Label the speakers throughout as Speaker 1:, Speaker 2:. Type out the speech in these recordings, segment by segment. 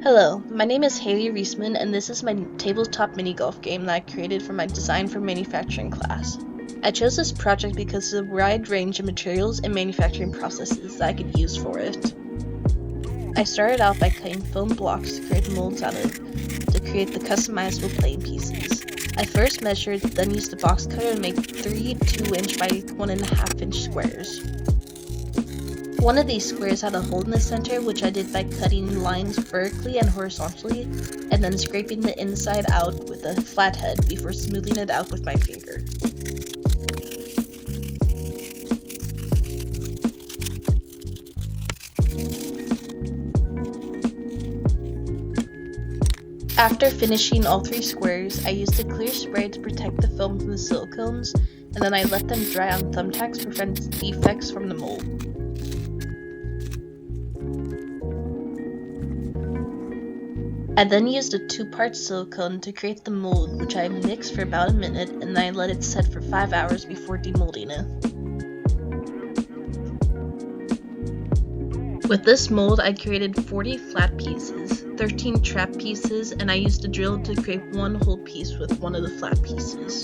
Speaker 1: Hello, my name is Hailie Reisman, and this is my tabletop mini golf game that I created for my design for manufacturing class. I chose this project because of the wide range of materials and manufacturing processes that I could use for it. I started out by cutting foam blocks to create molds out of to create the customizable playing pieces. I first measured, then used a box cutter to make 3 2-inch by 1.5-inch squares. One of these squares had a hole in the center, which I did by cutting lines vertically and horizontally, and then scraping the inside out with a flathead before smoothing it out with my finger. After finishing all 3 squares, I used a clear spray to protect the film from the silicones, and then I let them dry on thumbtacks to prevent defects from the mold. I then used a 2-part silicone to create the mold, which I mixed for about a minute, and then I let it set for 5 hours before demolding it. With this mold, I created 40 flat pieces, 13 trap pieces, and I used a drill to create one whole piece with one of the flat pieces.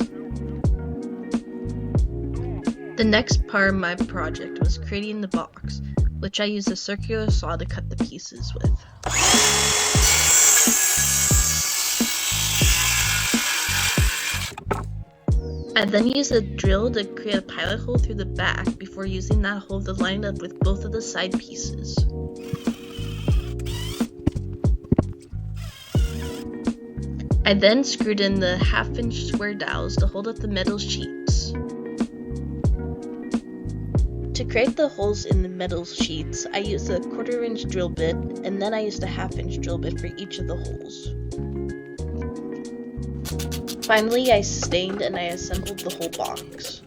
Speaker 1: The next part of my project was creating the box, which I used a circular saw to cut the pieces with. I then used a drill to create a pilot hole through the back before using that hole to line up with both of the side pieces. I then screwed in the 1/2-inch square dowels to hold up the metal sheets. To create the holes in the metal sheets, I used a 1/4-inch drill bit, and then I used a 1/2-inch drill bit for each of the holes. Finally, I stained and I assembled the whole box.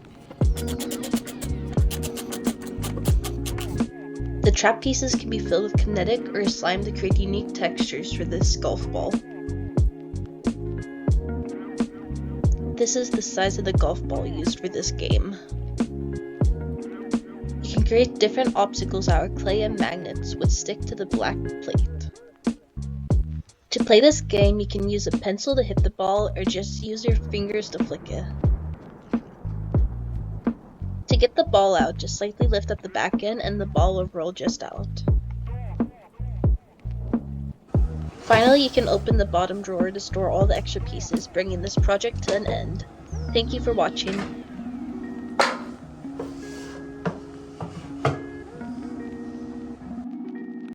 Speaker 1: The trap pieces can be filled with kinetic or slime to create unique textures for this golf ball. This is the size of the golf ball used for this game. You can create different obstacles out of clay and magnets which stick to the black plate. To play this game, you can use a pencil to hit the ball or just use your fingers to flick it. To get the ball out, just slightly lift up the back end and the ball will roll just out. Finally, you can open the bottom drawer to store all the extra pieces, bringing this project to an end. Thank you for watching.